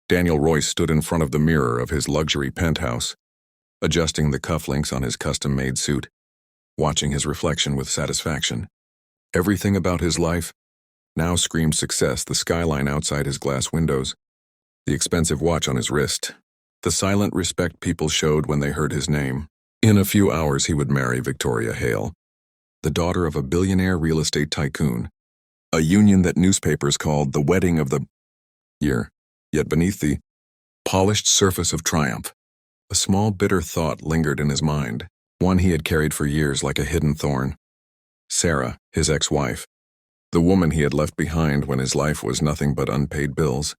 Daniel Royce stood in front of the mirror of his luxury penthouse, adjusting the cufflinks on his custom-made suit, watching his reflection with satisfaction. Everything about his life now screamed success: the skyline outside his glass windows, the expensive watch on his wrist, the silent respect people showed when they heard his name. In a few hours he would marry Victoria Hale, the daughter of a billionaire real estate tycoon, a union that newspapers called the wedding of the year. Yet beneath the polished surface of triumph, a small bitter thought lingered in his mind, one he had carried for years like a hidden thorn. Sara, his ex-wife, the woman he had left behind when his life was nothing but unpaid bills,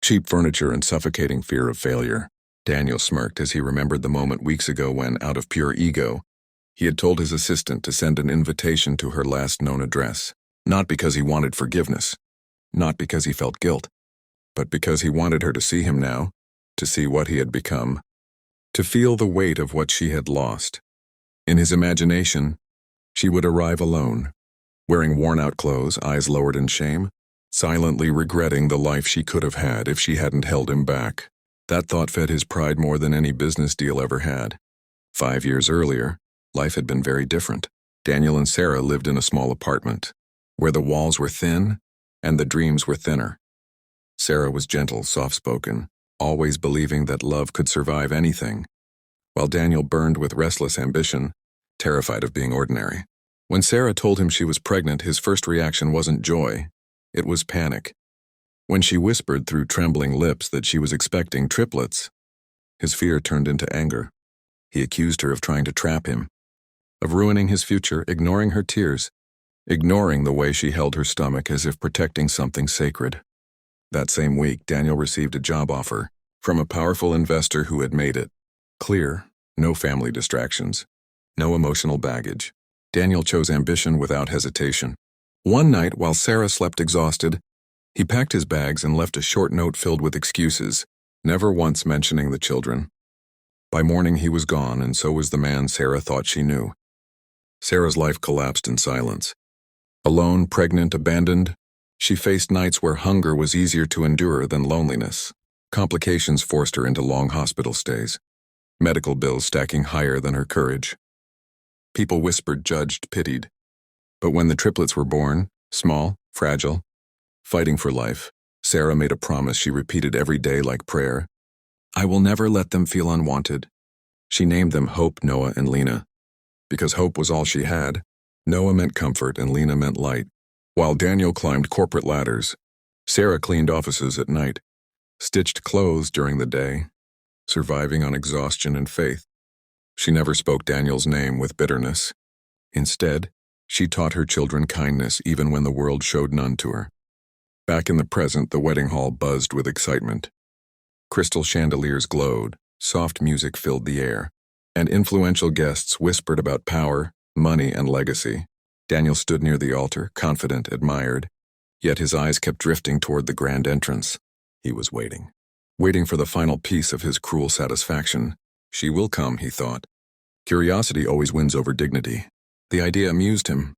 cheap furniture and suffocating fear of failure. Daniel smirked as he remembered the moment weeks ago when, out of pure ego, he had told his assistant to send an invitation to her last known address, not because he wanted forgiveness, not because he felt guilt, but because he wanted her to see him now, to see what he had become, to feel the weight of what she had lost. In his imagination, she would arrive alone, wearing worn-out clothes, eyes lowered in shame, silently regretting the life she could have had if she hadn't held him back. That thought fed his pride more than any business deal ever had. 5 years earlier, life had been very different. Daniel and Sara lived in a small apartment, where the walls were thin and the dreams were thinner. Sara was gentle, soft-spoken, always believing that love could survive anything, while Daniel burned with restless ambition, terrified of being ordinary. When Sara told him she was pregnant, his first reaction wasn't joy, it was panic. When she whispered through trembling lips that she was expecting triplets, his fear turned into anger. He accused her of trying to trap him, of ruining his future, ignoring her tears, ignoring the way she held her stomach as if protecting something sacred. That same week, Daniel received a job offer from a powerful investor who had made it clear: no family distractions, no emotional baggage. Daniel chose ambition without hesitation. One night, while Sara slept exhausted, he packed his bags and left a short note filled with excuses, never once mentioning the children. By morning he was gone, and so was the man Sara thought she knew. Sara's life collapsed in silence. Alone, pregnant, abandoned, she faced nights where hunger was easier to endure than loneliness. Complications forced her into long hospital stays, medical bills stacking higher than her courage. People whispered, judged, pitied. But when the triplets were born, small, fragile, fighting for life, Sara made a promise she repeated every day like prayer. I will never let them feel unwanted. She named them Hope, Noah, and Lena. Because hope was all she had, Noah meant comfort and Lena meant light. While Daniel climbed corporate ladders, Sara cleaned offices at night, stitched clothes during the day, surviving on exhaustion and faith. She never spoke Daniel's name with bitterness. Instead, she taught her children kindness even when the world showed none to her. Back in the present, the wedding hall buzzed with excitement. Crystal chandeliers glowed, soft music filled the air, and influential guests whispered about power, money, and legacy. Daniel stood near the altar, confident, admired, yet his eyes kept drifting toward the grand entrance. He was waiting for the final piece of his cruel satisfaction. She will come, he thought. Curiosity always wins over dignity. The idea amused him.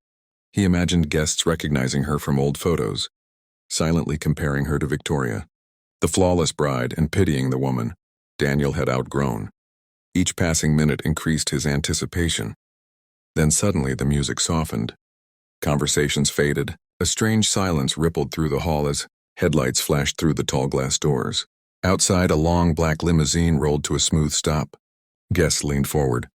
He imagined guests recognizing her from old photos, silently comparing her to Victoria, the flawless bride, and pitying the woman Daniel had outgrown. Each passing minute increased his anticipation. Then suddenly the music softened. Conversations faded. A strange silence rippled through the hall as headlights flashed through the tall glass doors. Outside, a long black limousine rolled to a smooth stop. Guests leaned forward.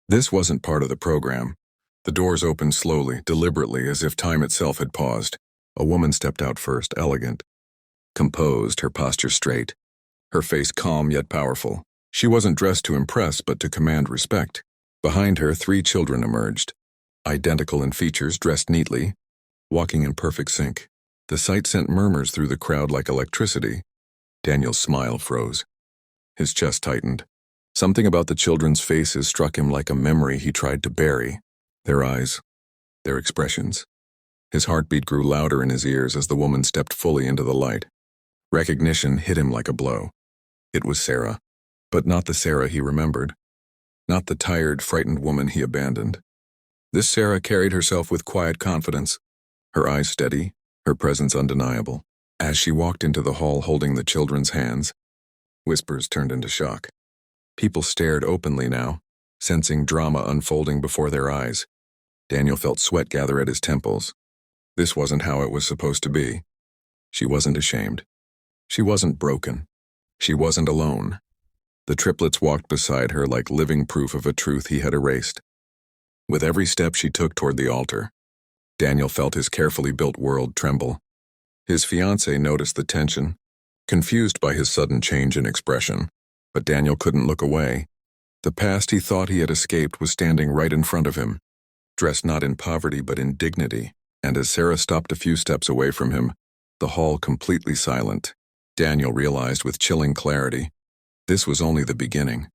This wasn't part of the program. The doors opened slowly, deliberately, as if time itself had paused. A woman stepped out first, elegant, composed, her posture straight, her face calm yet powerful. She wasn't dressed to impress, but to command respect. Behind her, 3 children emerged, identical in features, dressed neatly, walking in perfect sync. The sight sent murmurs through the crowd like electricity. Daniel's smile froze. His chest tightened. Something about the children's faces struck him like a memory he tried to bury. Their eyes, their expressions. His heartbeat grew louder in his ears as the woman stepped fully into the light. Recognition hit him like a blow. It was Sara, but not the Sara he remembered. Not the tired, frightened woman he abandoned. This Sara carried herself with quiet confidence, her eyes steady, her presence undeniable. As she walked into the hall holding the children's hands, Whispers turned into shock. People stared openly now, sensing drama unfolding before their eyes. Daniel felt sweat gather at his temples. This wasn't how it was supposed to be. She wasn't ashamed. She wasn't broken. She wasn't alone. The triplets walked beside her like living proof of a truth he had erased. With every step she took toward the altar, Daniel felt his carefully built world tremble. His fiancée noticed the tension, confused by his sudden change in expression, but Daniel couldn't look away. The past he thought he had escaped was standing right in front of him, dressed not in poverty but in dignity, and as Sara stopped a few steps away from him, the hall completely silent, Daniel realized with chilling clarity, this was only the beginning.